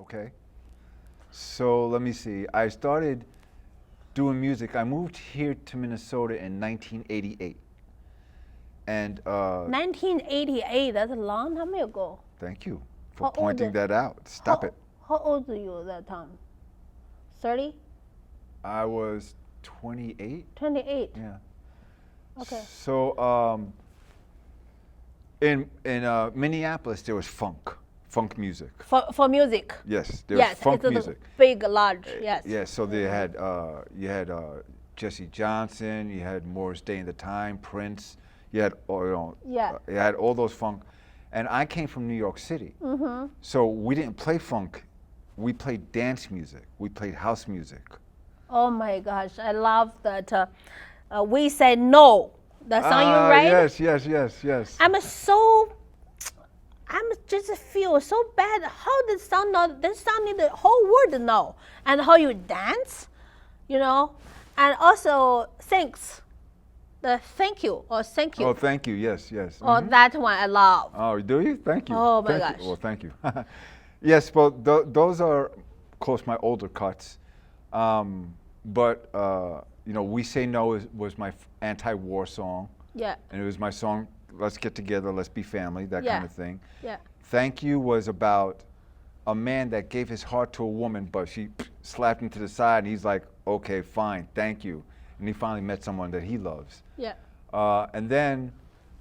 okay? So let me see. I started doing music. I moved here to Minnesota in 1988. And 1988, that's a long time ago. thank you for How old pointing that out. Stop it. How old were you at that time? 30? I was 28. 28. Yeah. Okay. So in Minneaplis, there was funk music. For music. Yes, there was funk it's music. Big, large, yes. Yeah, so they had you had Jesse Johnson, you had Morris Day and the Time, Prince, you had you had all those funk, and I came from New York City, so we didn't play funk, we played dance music, we played house music. Oh my gosh, I love that. We Say No, the song you write. Yes. I'm just feel so bad. How this song not? This song need the whole world know, and how you dance, and also thanks, the thank you or thank you. Oh, thank you. Yes. Oh, that one I love. Oh, do you? Thank you. Oh my thank gosh. You. Well, thank you. Yes, well, those are, of course, my older cuts. But We Say No was my anti-war song. Yeah. And it was my song, let's get together, let's be family, that kind of thing. Yeah. Thank You was about a man that gave his heart to a woman, but she slapped him to the side, and he's like, okay, fine, thank you. And he finally met someone that he loves. Yeah. And then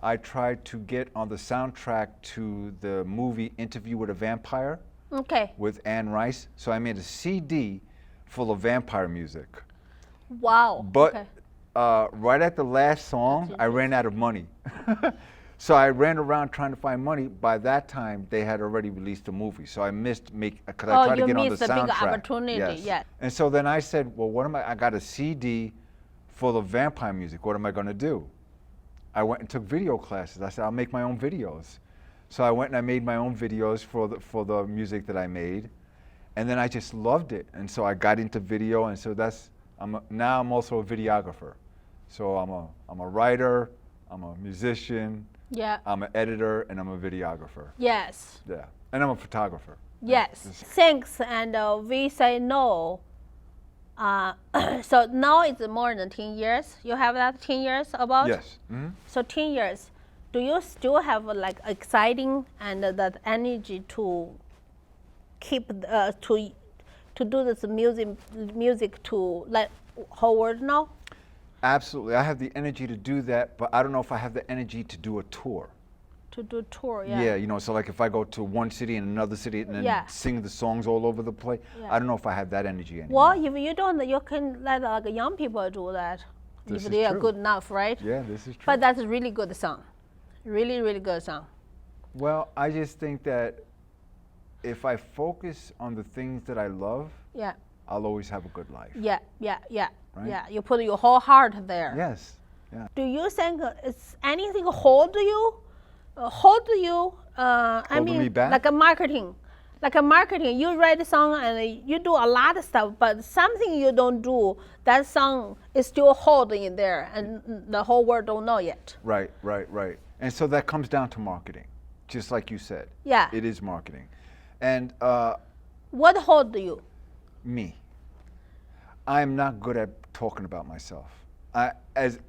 I tried to get on the soundtrack to the movie Interview with a Vampire. Okay. With Anne Rice. So I made a CD full of vampire music. Wow. But okay. Right at the last song, I ran out of money. So I ran around trying to find money. By that time, they had already released the movie. So I missed because I tried to get on the soundtrack. Oh, you missed the big opportunity. Yes. And so then I said, well, I got a CD full of vampire music. What am I going to do? I went and took video classes. I said, I'll make my own videos. So I went and I made my own videos for the music that I made. And then I just loved it. And so I got into video. And so now I'm also a videographer. So I'm a writer, I'm a musician, I'm an editor, and I'm a videographer. Yes. Yeah, and I'm a photographer. Yes. Thanks, and We Say No. So now it's more than 10 years. You have that 10 years about? Yes. Mm-hmm. So 10 years. Do you still have like exciting and that energy to keep to do this music to let whole world know? Absolutely. I have the energy to do that, but I don't know if I have the energy to do a tour. To do a tour, yeah. Yeah, so like if I go to one city and another city and then sing the songs all over the place, I don't know if I have that energy anymore. Well, if you don't, you can let like young people do that. This if they are good enough, right? Yeah, this is true. But that's a really good song. Really, really good song. Well, I just think that if I focus on the things that I love, I'll always have a good life. Yeah. Right? Yeah, you put your whole heart there. Yes. Yeah. Do you think it's anything hold you? Holding me back? Like a marketing. You write a song and you do a lot of stuff, but something you don't do, that song is still holding in there, and the whole world don't know yet. Right. And so that comes down to marketing, just like you said. Yeah. It is marketing. And what hold you? Me. I'm not good at talking about myself. As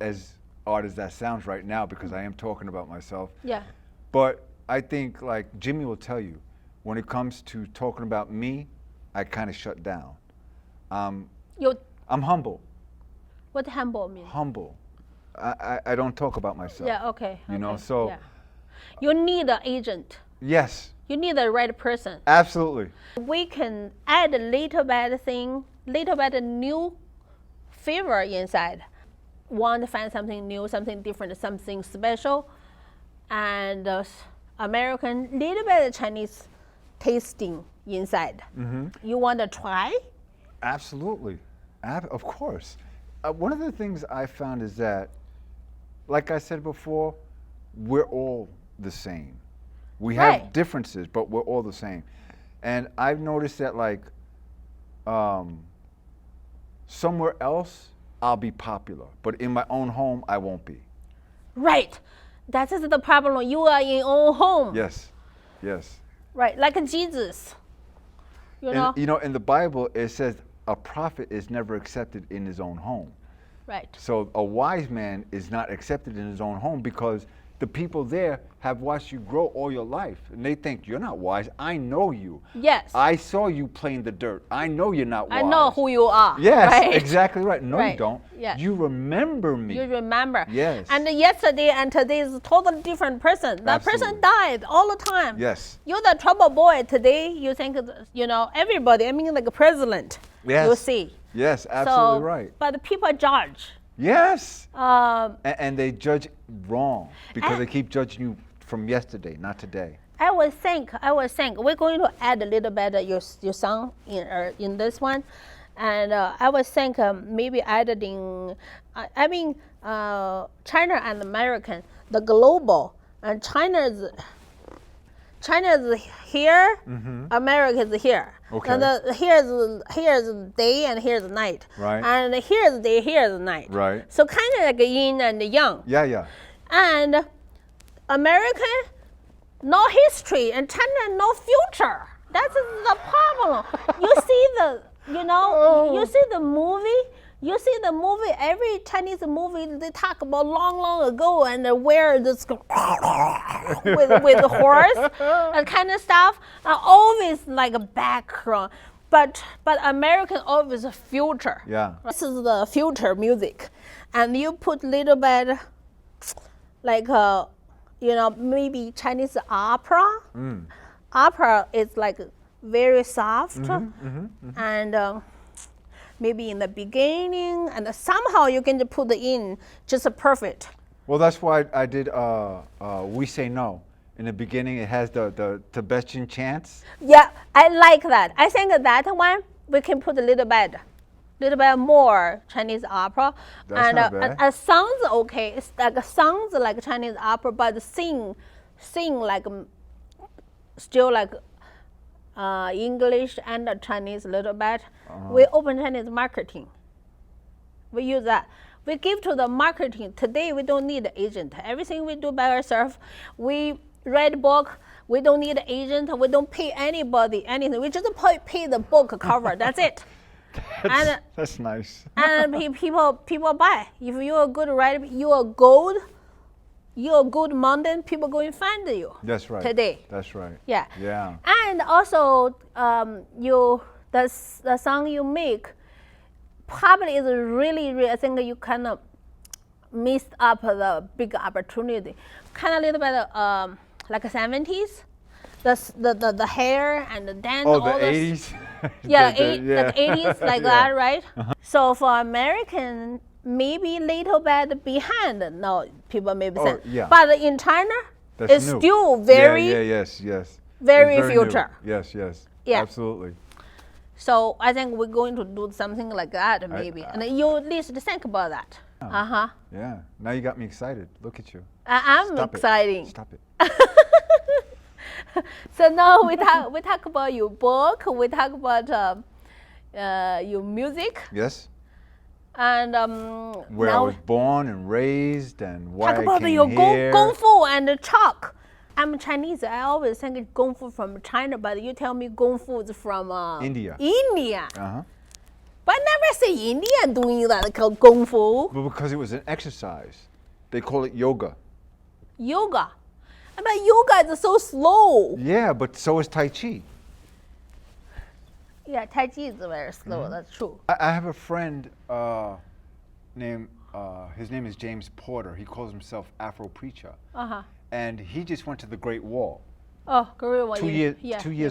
odd as that sounds right now, because I am talking about myself. Yeah. But I think, like Jimmy will tell you, when it comes to talking about me, I kind of shut down. I'm humble. What humble mean? Humble. I don't talk about myself. Yeah, okay. So. Yeah. You need an agent. Yes. You need the right person. Absolutely. We can add a little bit new flavor inside. Want to find something new, something different, something special, and American, little bit Chinese tasting inside. Mm-hmm. You want to try? Absolutely. Of course. One of the things I found is that, like I said before, we're all the same. We have differences, but we're all the same. And I've noticed that, like, somewhere else, I'll be popular, but in my own home, I won't be. Right. That is the problem. You are in your own home. Yes. Right, like Jesus. You know? You know, in the Bible, it says a prophet is never accepted in his own home. Right. So a wise man is not accepted in his own home because the people there have watched you grow all your life. And they think, you're not wise. I know you. Yes. I saw you playing the dirt. I know you're not wise. I know who you are. Yes, right? exactly right. No, Right. you don't. Yes. You remember me. You remember. Yes. And yesterday and today is a totally different person. That person Absolutely. died all the time. Yes. You're the trouble boy today. You think, you know, everybody, I mean like a president. Yes. You see. Yes, absolutely So, right. But the people judge. Yes. Um, And they judge wrong because And- they keep judging you from yesterday, not today. I would think we're going to add a little bit of your song in this one, and I would think maybe editing. China and American, the global, and China's here, America is here. Okay. And here's day and here's night. Right. And here's day, here's night. Right. So kind of like yin and yang. Yeah, yeah. And American, no history, and China, no future. That's the problem. You see you see the movie. You see the movie. Every Chinese movie they talk about long ago and where this with the horse and kind of stuff. Always like a background, but American always a future. Yeah. This is the future music, and you put little bit like maybe Chinese opera. Opera is like very soft and maybe in the beginning and somehow you can put it in just perfect. Well, that's why I did We Say No. In the beginning, it has the Tibetan chants. Yeah, I like that. I think that one we can put a little bit more Chinese opera. That's not bad. And sounds okay. It's like sounds like Chinese opera, but sing like still like English and Chinese a little bit. We open Chinese marketing. We use that. We give to the marketing. Today we don't need an agent. Everything we do by ourselves. We read book. We don't need an agent. We don't pay anybody anything. We just pay the book cover. That's it. That's nice. And people buy. If you're a good writer, you're a good mountain, people going to find you. That's right. Today. That's right. Yeah. Yeah. And also, the song you make probably is really, I think you kind of missed up the big opportunity. Kind of a little bit like 70s. The hair and the dance. Oh, all the 80s? Yeah, like 80s, like Yeah. that, right? So for American, maybe little bit behind. No, people maybe say. yeah. But in China, That's it's new. still very, yes. very It's new. future. Yes. Yeah. Absolutely. So I think we're going to do something like that maybe. And you at least think about that. Yeah. Now you got me excited. Look at you. I'm Stop exciting. It. Stop it. So now we talk about your book. We talk about your music. Yes. And Where I now was born and raised and why talk I about came your here. Kung Fu and chalk. I'm Chinese. I always think Kung Fu from China, but you tell me Kung Fu is from India. India. Uh-huh. But I never see India doing that called Kung Fu. But because it was an exercise. They call it yoga. Yoga. But yoga is so slow. Yeah, but so is Tai Chi. Yeah, Tai Chi is very slow. That's true. I have a friend named, his name is James Porter. He calls himself Afro Preacher. And he just went to the Great Wall. Oh, Korea one. 2 years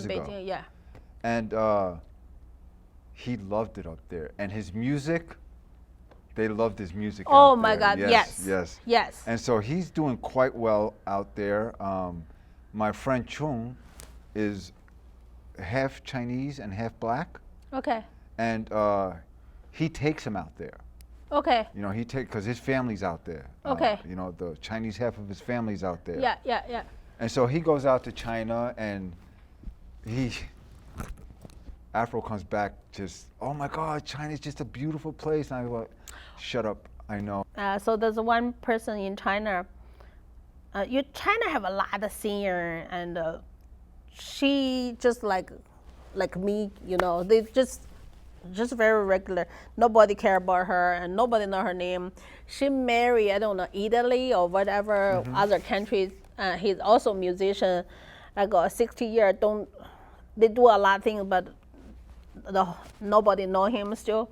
in ago. Beijing, yeah. And he loved it up there. And his music, they loved his music Oh out my there. God, yes. Yes. And so he's doing quite well out there. My friend Chung is half Chinese and half black. Okay. And he takes him out there. Okay. You know, because his family's out there. Okay. You know, the Chinese half of his family's out there. Yeah. And so he goes out to China and Afro comes back just, oh my God, China's just a beautiful place. And I go, shut up, I know. So there's one person in China. China have a lot of singer, and she just like like me, they just very regular. Nobody care about her and nobody know her name. She married, I don't know, Italy or whatever, other countries. He's also a musician, like 60 years. They do a lot of things, but nobody know him still.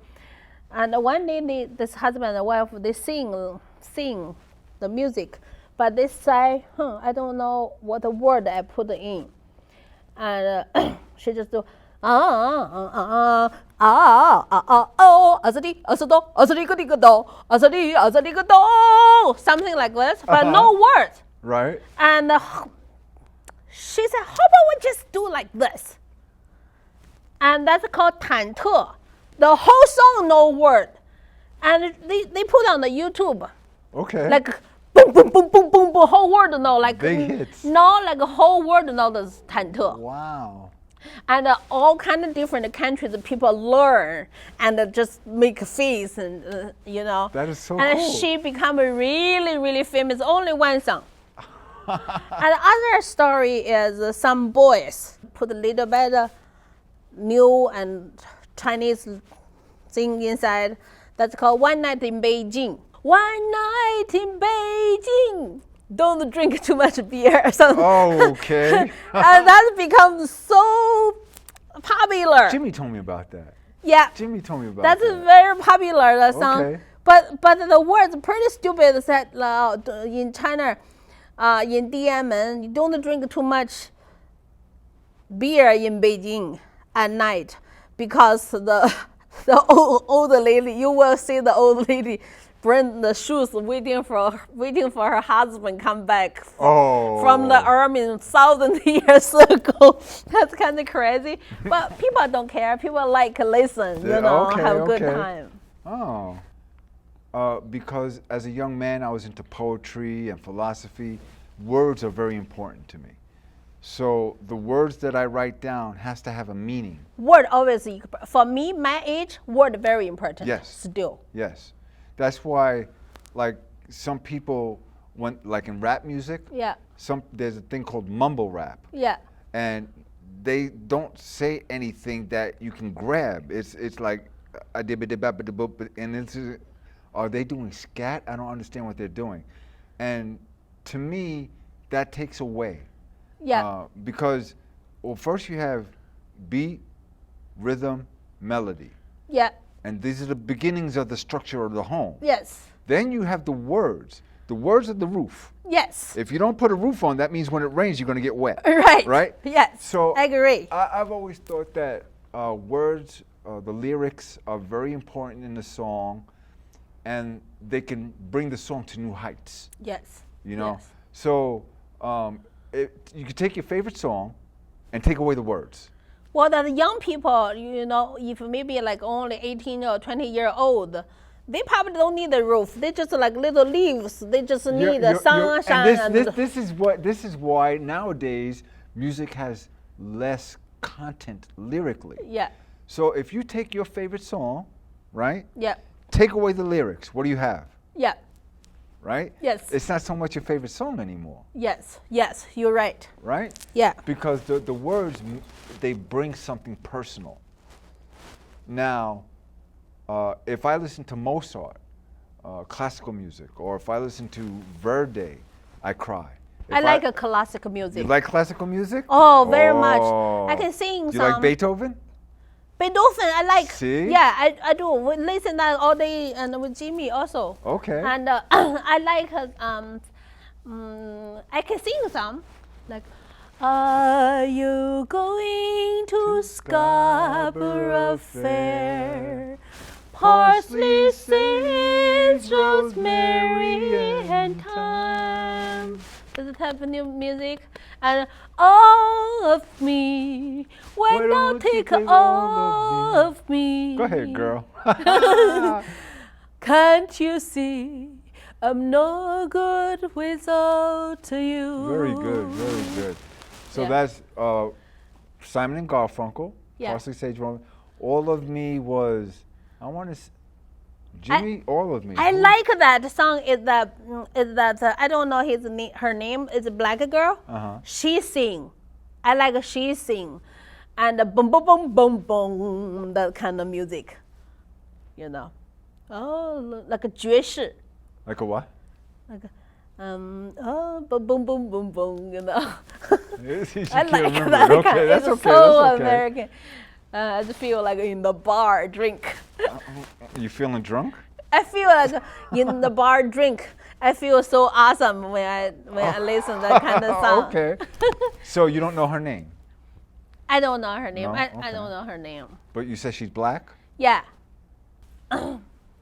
And one day, this husband and wife, they sing the music, but they say, I don't know what the word I put in. And she just do, something like this, but no words. Right. And she said, how about we just do like this? And that's called 忐忑. The whole song, no word. And they put on the YouTube. Okay. Like boom, boom, boom, boom, boom, boom, whole word, no, like big hits. No, like a whole word, no, that's 忐忑. Wow. And all kind of different countries, people learn and just make a face, and That is so and cool. she become really, really famous. Only one song. And other story is some boys put a little bit new and Chinese thing inside. That's called One Night in Beijing. One night in Beijing. Don't drink too much beer or something. Oh, okay. And that becomes so popular. Jimmy told me about that. Yeah. Jimmy told me about That's that. very popular, that song. Okay. But the words pretty stupid. Said in China, in Dianmen, you don't drink too much beer in Beijing at night, because the old lady, you will see the old lady bring the shoes waiting for her husband come back from the army 1,000 years ago. That's kind of crazy, but people don't care. People like listen, have a good time. Oh. Because as a young man, I was into poetry and philosophy. Words are very important to me. So the words that I write down has to have a meaning. Word always, for me, my age, word very important. Yes. Still. Yes. That's why, like, some people, like in rap music, Yeah. there's a thing called mumble rap. Yeah. And they don't say anything that you can grab. It's like, and are they doing scat? I don't understand what they're doing. And to me, that takes away. Yeah. Because, first you have beat, rhythm, melody. Yeah. And these are the beginnings of the structure of the home. Yes. Then you have the words. The words are the roof. Yes. If you don't put a roof on, that means when it rains, you're going to get wet. Right. Right? Yes. So I agree. I've always thought that words, the lyrics are very important in the song, and they can bring the song to new heights. Yes. Yes. Yes. So you can take your favorite song and take away the words. Well, the young people, if maybe like only 18 or 20-year-old, they probably don't need the roof. They just like little leaves. They just need the sunshine. And this is why nowadays music has less content lyrically. Yeah. So if you take your favorite song, right? Yeah. Take away the lyrics. What do you have? Yeah. Right? Yes. It's not so much your favorite song anymore. Yes. Yes. You're right. Right? Yeah. Because the words, they bring something personal. Now, if I listen to Mozart, classical music, or if I listen to Verdi, I cry. I like a classical music. You like classical music? Oh, very much. I can sing Do some. you like Beethoven? Beethoven, I like. See? Yeah, I do. We listen that all day, and with Jimmy also. Okay. And I like. I can sing some, like. Are you going to Scarborough Fair? Parsley, sage, rosemary, and thyme. This type of new music. And all of me, why don't take all of me? Go ahead, girl. Can't you see I'm no good without you? Very good, very good. So Yeah. that's Simon and Garfunkel, Yeah. Parsley, Sage, Rosemary. All of Me was, I want to, Jimmy, All of Me. I like that song. Is that I don't know her name is a black girl. Uh-huh. She sing. I like she sing, and boom, boom, boom, boom, boom, that kind of music, you know. Oh, like a 爵士 Like a what? like oh, boom, boom, boom, boom, boom, you know. You I can't like remember that. it. Okay, that's It's okay. so That's okay. American. I just feel like in the bar drink. You feeling drunk? I feel like in the bar drink. I feel so awesome when I listen to that kind of song. Okay. So you don't know her name, I don't know her name. No? I Okay. don't know her name. but you said she's black, Yeah.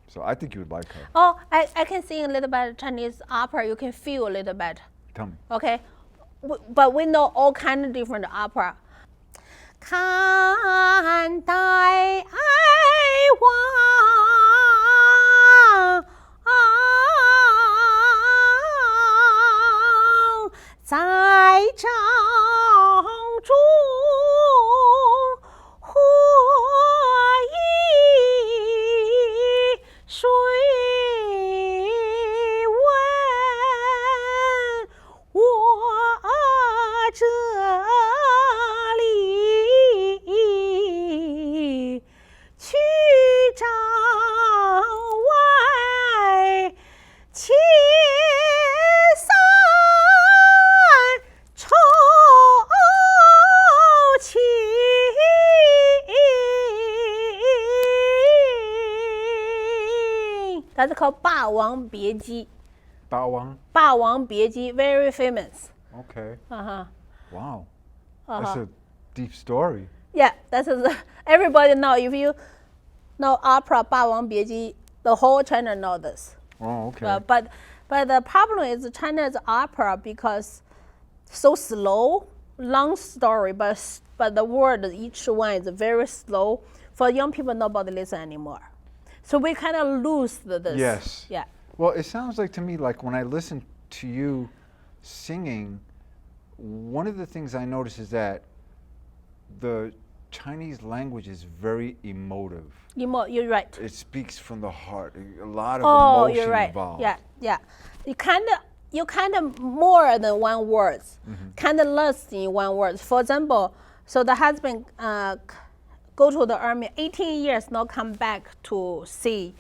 so I think you would like her. Oh, I can sing a little bit Chinese opera. You can feel a little bit. Tell me. Okay, but we know all kind of different opera. 看待爱望，在掌中获益，谁问我这里去找外千山愁情。That's called 霸王别姬。 Bawang. 霸王别姬 very famous. Okay. Uh-huh. Wow. That's a deep story. Yeah, that's everybody know. If you know opera 霸王别姬, the whole China know this. Oh, okay. But the problem is China's opera because so slow, long story, but the word each one is very slow. For young people, nobody listen anymore. So we kind of lose this. Yes. Yeah. Well, it sounds like to me like when I listen to you singing, one of the things I notice is that the Chinese language is very emotive. You're right. It speaks from the heart. A lot of Oh, emotion you're right. involved. Yeah. You kind of more than one words, kind of less in one word. For example, so the husband go to the army 18 years, not come back to see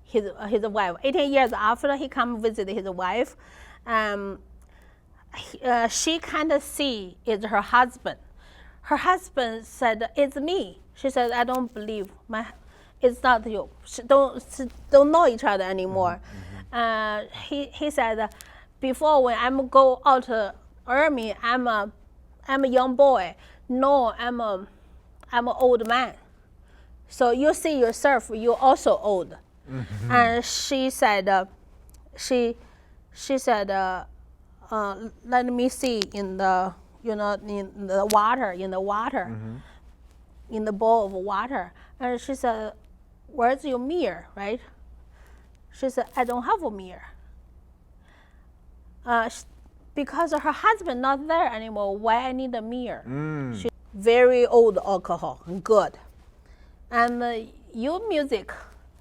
his wife. 18 years after he come visit his wife, she kind of see is her husband. Her husband said, "It's me." She said, "I don't believe it's not you." She don't know each other anymore. He said, "Before when I'm go out army, I'm a young boy. No, I'm an old man. So you see yourself, you're also old." And she said, she said, "Let me see in the in the water, in the bowl of water." And she said, "Where's your mirror, right?" She said, "I don't have a mirror." Because her husband not there anymore, why I need a mirror? She very old alcohol, good. And your music,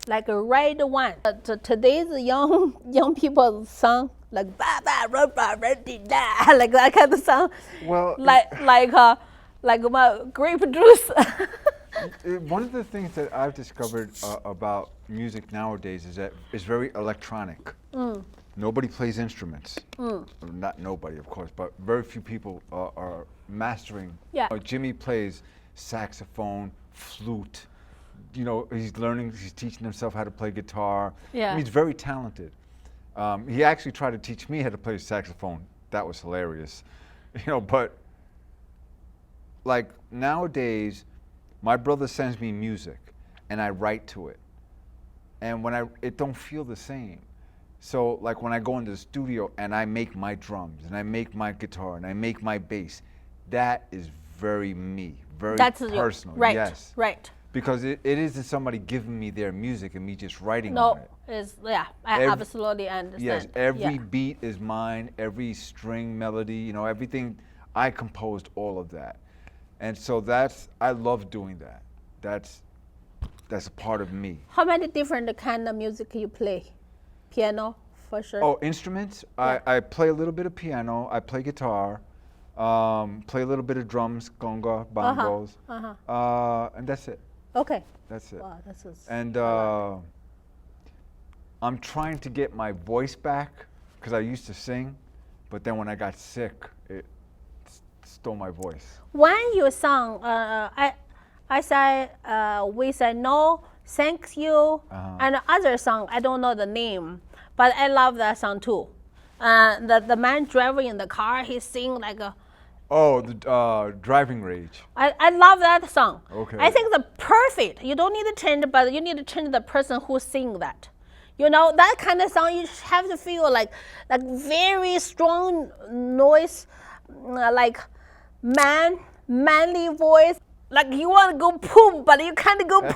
like a red one. Today's young people song like ba ba ra ba ra di da, like that kind of song. Well, like my grape juice. one of the things that I've discovered about music nowadays is that it's very electronic. Nobody plays instruments. Not nobody, of course, but very few people are mastering. Yeah. Jimmy plays saxophone, flute. He's teaching himself how to play guitar. Yeah. He's very talented. He actually tried to teach me how to play saxophone. That was hilarious. But like nowadays, my brother sends me music and I write to it. And it don't feel the same. So like when I go into the studio and I make my drums and I make my guitar and I make my bass, that is very me, very personal. Right, yes. right. Because it isn't somebody giving me their music and me just writing on it. I absolutely understand. Yes, every beat is mine, every string, melody, everything. I composed all of that. And so I love doing that. That's a part of me. How many different kind of music you play? Piano, for sure. Oh, instruments? Yeah. I play a little bit of piano. I play guitar. play a little bit of drums, conga, bongos, and that's it. Okay. That's it. Wow, this is. And I'm trying to get my voice back because I used to sing, but then when I got sick, it stole my voice. When you sung, we said no, thank you, and other song I don't know the name, but I love that song too. The man driving in the car, he sing like a. Oh, the driving rage. I love that song. Okay. I think the perfect. You don't need to change, but you need to change the person who sing that. You know that kind of song. You have to feel like very strong noise, like manly voice. Like you want to go poop, but you can't go poop.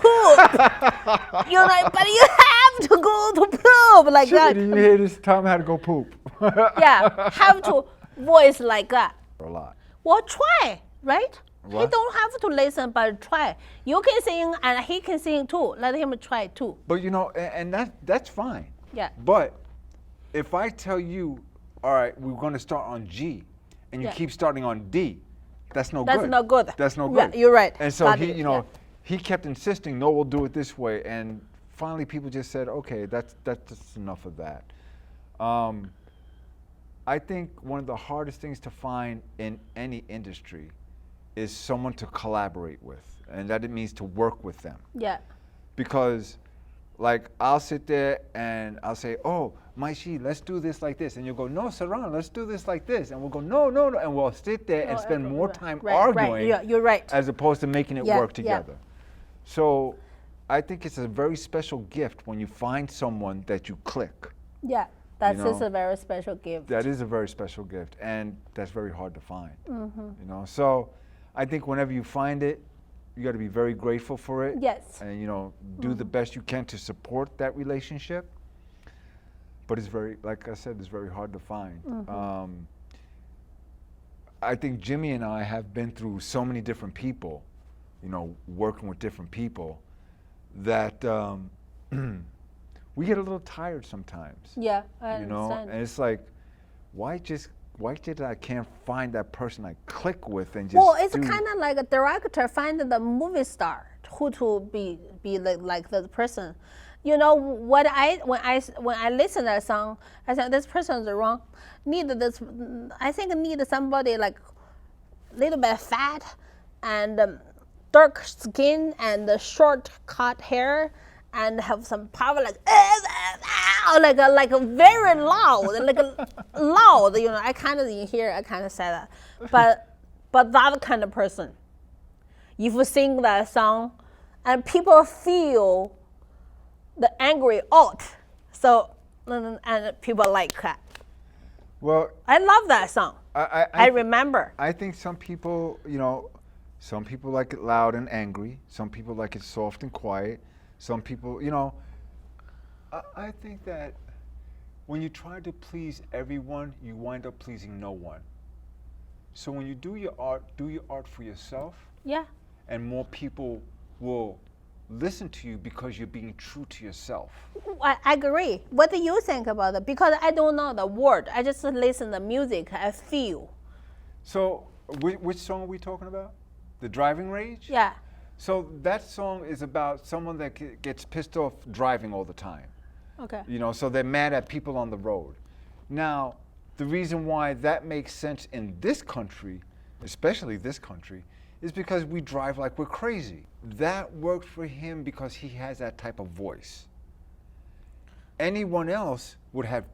You know, but you have to go to poop like that. Did you hear this? Tom had to go poop. Yeah, have to voice like that. A lot. Well, try, right? He What? don't have to listen, but try. You can sing and he can sing too. Let him try too. But you know, and that's fine. Yeah. But if I tell you, all right, we're going to start on G, and you Yeah. keep starting on D, that's no That's good. not good. That's no Yeah, good. you're right. And so Got he, it, you know, yeah. he kept insisting, no, we'll do it this way. And finally, people just said, okay, that's just enough of that. I think one of the hardest things to find in any industry is someone to collaborate with, and that it means to work with them. Yeah. Because like I'll sit there and I'll say, oh, Maishi, let's do this like this. And you'll go, no, Saran, let's do this like this. And we'll go, no. And we'll sit there and spend more time arguing Right. Yeah, you're right. as opposed to making it Yeah, work yeah. together. So I think it's a very special gift when you find someone that you click. Yeah, that's You know, just a very special gift. That is a very special gift, and that's very hard to find. Mm-hmm. You know, so I think whenever you find it, you got to be very grateful for it. Yes. And you know, do the best you can to support that relationship. But it's very, like I said, it's very hard to find. I think Jimmy and I have been through so many different people, you know, working with different people, that we get a little tired sometimes. Yeah, I You know, understand. and it's like, why did I can't find that person I click with and just Well, it's do- kind of like a director finding the movie star who to be like the person. You know what when I listen to that song, I said this person is wrong. I think need somebody like little bit fat and dark skin and short cut hair and have some power like a very loud loud. You know, I kind of in here I kind of say that, but that kind of person. If you sing that song, and people feel the angry out, so and people like that. Well, I love that song. I remember. I think some people, you know, some people like it loud and angry. Some people like it soft and quiet. Some people, you know, I think that when you try to please everyone, you wind up pleasing no one. So when you do your art for yourself, Yeah. and more people will listen to you because you're being true to yourself. I agree. What do you think about it? Because I don't know the word. I just listen to music. I feel. So which song are we talking about? The Driving Rage? Yeah. So that song is about someone that gets pissed off driving all the time. Okay. You know, so they're mad at people on the road. Now, the reason why that makes sense in this country, especially this country, is because we drive like we're crazy. That worked for him because he has that type of voice. Anyone else would have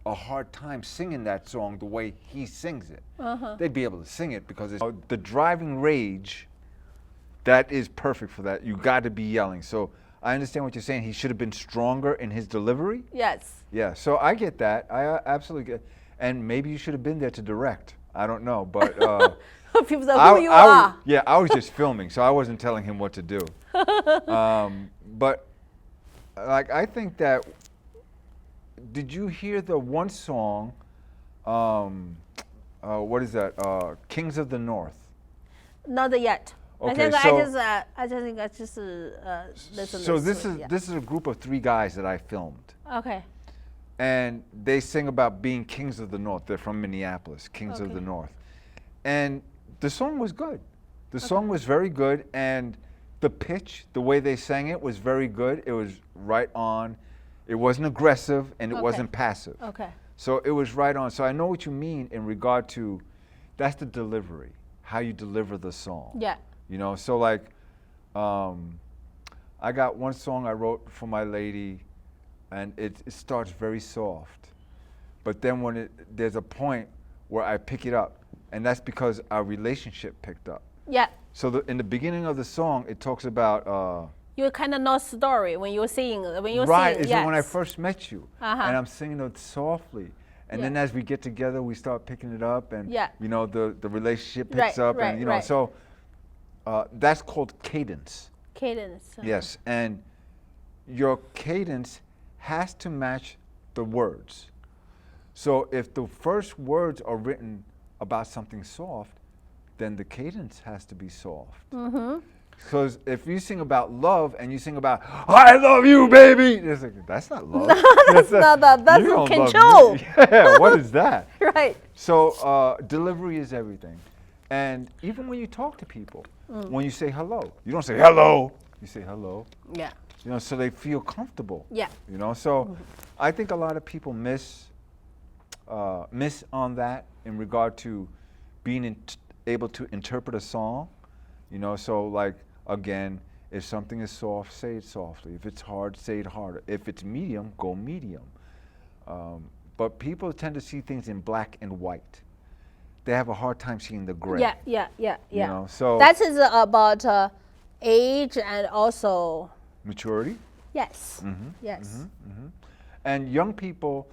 a hard time singing that song the way he sings it. They'd be able to sing it because it's the Driving Rage. That is perfect for that. You got to be yelling. So I understand what you're saying. He should have been stronger in his delivery. Yes. Yeah, so I get that. I absolutely get. And maybe you should have been there to direct. I don't know, but People say, who you are. yeah, I was just filming, so I wasn't telling him what to do. But like, I think that. Did you hear the one song? What is that? Kings of the North. Not yet. Okay, I think I just listen. So to this is a group of 3 guys that I filmed. Okay. And they sing about being kings of the North. They're from Minneaplis, kings of the North. And the song was good. The song was very good, and the pitch, the way they sang it was very good. It was right on. It wasn't aggressive, and it wasn't passive. Okay. So it was right on. So I know what you mean in regard to, that's the delivery, how you deliver the song. Yeah. You know, so like, I got one song I wrote for my lady, and it starts very soft. But then there's a point where I pick it up, and that's because our relationship picked up. Yeah. So in the beginning of the song, it talks about You kind of know story when you're singing. right, sing, it's yes. when I first met you, and I'm singing it softly, and then as we get together, we start picking it up, and you know the relationship picks up, and you know so that's called cadence. Cadence. Yes, and your cadence has to match the words. So if the first words are written about something soft, then the cadence has to be soft. Because if you sing about love and you sing about "I love you, baby," it's like, that's not love. That's not that. That's you don't control. Love me. Yeah, what is that? Right. So delivery is everything. And even when you talk to people, when you say hello, you don't say hello, you say hello. Yeah. You know, so they feel comfortable. Yeah. You know, so I think a lot of people miss on that in regard to being able to interpret a song. You know, so like, again, if something is soft, say it softly. If it's hard, say it harder. If it's medium, go medium. But people tend to see things in black and white. They have a hard time seeing the gray. Yeah. You know, so that is about age and also maturity. yes. Yes. And young people,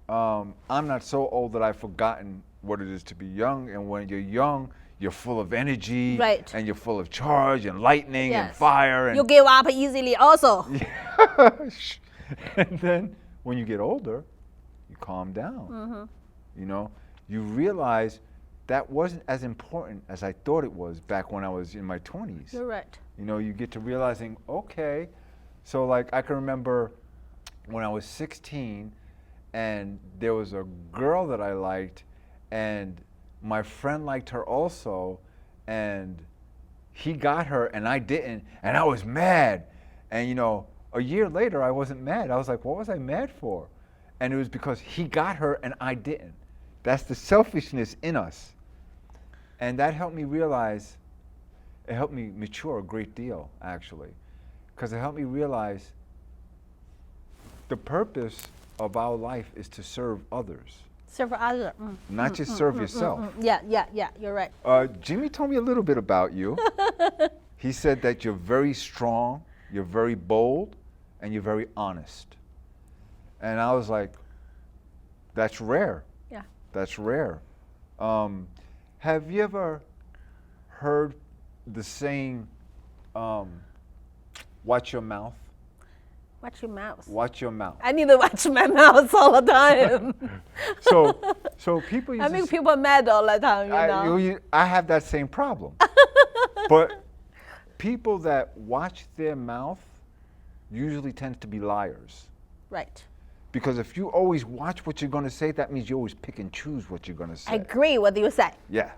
I'm not so old that I've forgotten what it is to be young. And when you're young, you're full of energy, Right. and you're full of charge and lightning and fire. And you give up easily also. And then when you get older, you calm down. You know, you realize that wasn't as important as I thought it was back when I was in my 20s. You're right. You know, you get to realizing, okay, so like I can remember when I was 16 and there was a girl that I liked, and my friend liked her also, and he got her and I didn't, and I was mad. And you know, a year later I wasn't mad. I was like, what was I mad for? And it was because he got her and I didn't. That's the selfishness in us. And that helped me realize, it helped me mature a great deal, actually. Because it helped me realize the purpose of our life is to serve others. Serve others. Not just serve yourself. Yeah, you're right. Jimmy told me a little bit about you. He said that you're very strong, you're very bold, and you're very honest. And I was like, that's rare. Yeah. That's rare. Have you ever heard the saying, watch your mouth? Watch your mouth. Watch your mouth. I need to watch my mouth all the time. So people used I make people mad all the time, you know. I have that same problem. But people that watch their mouth usually tend to be liars. Right. Because if you always watch what you're going to say, that means you always pick and choose what you're going to say. I agree with what you say. Yeah.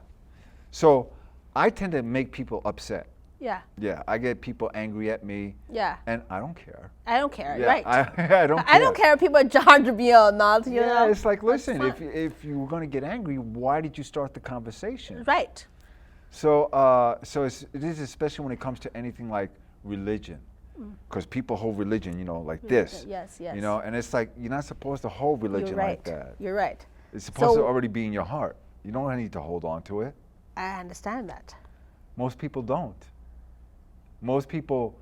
So I tend to make people upset. Yeah. Yeah, I get people angry at me. Yeah. And I don't care. I don't care, Yeah, right. I don't care. I don't care if people judge me or not, you know. Yeah, it's like, listen, if you were going to get angry, why did you start the conversation? Right. So it is especially when it comes to anything like religion. Because people hold religion, you know, like this. Yes. You know, and it's like, you're not supposed to hold religion You're right. like that. You're right. It's supposed to already be in your heart. You don't need to hold on to it. I understand that. Most people don't. Most people,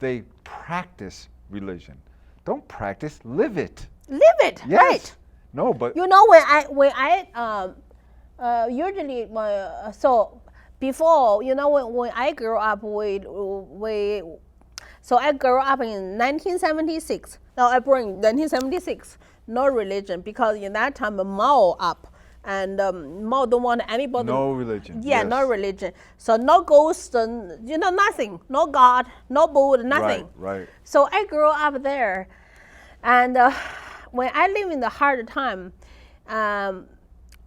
they practice religion. Don't practice, live it. Live it, Yes. right. No, but You know, when I usually so before, you know, when I grew up, so I grew up in 1976. No, I born in 1976. No religion, because in that time Mao up, and Mao don't want anybody. no religion. Yeah, yes. no religion. So no ghost, you know, nothing. No God, no Buddha, nothing. Right. So I grew up there, and when I live in the hard time,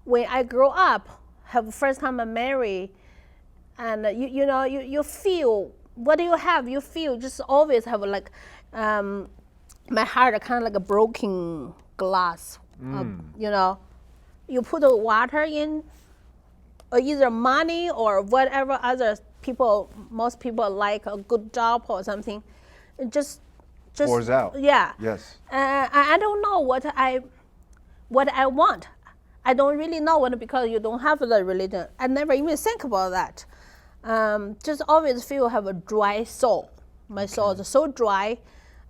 when I grew up, have first time married, and you know you feel what do you have? You feel just always have like my heart kind of like a broken glass. You know, you put the water in, or either money or whatever other people, most people like a good job or something, it just Pours out. Yeah. Yes. I don't know what I want. I don't really know what, because you don't have the religion. I never even think about that. Just always feel have a dry soul. My soul is so dry,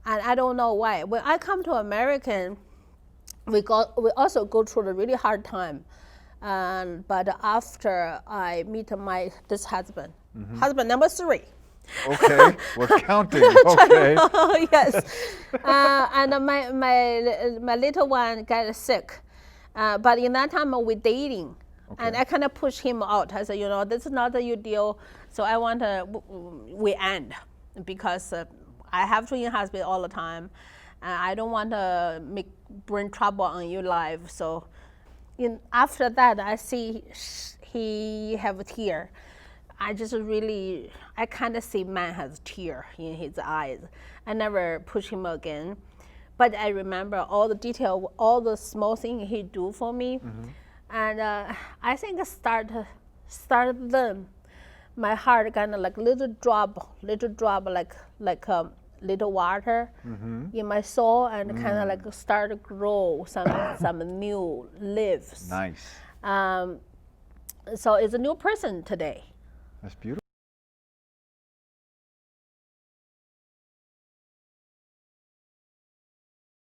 and I don't know why. When I come to America, we also go through a really hard time. But after I meet this husband, husband number 3. Okay, we're counting. Okay. Yes, and my little one got sick, but in that time we dating, and I kind of pushed him out. I said, you know, this is not your deal, so I want we end, because I have to in hospital all the time, and I don't want to bring trouble on your life. So, after that, I see he have a tear. I kind of see man has tear in his eyes. I never push him again, but I remember all the detail, all the small things he do for me, and I think start then, my heart kind of like little drop, like little water in my soul, and kind of like start to grow some new leaves. Nice. So it's a new person today. That's beautiful.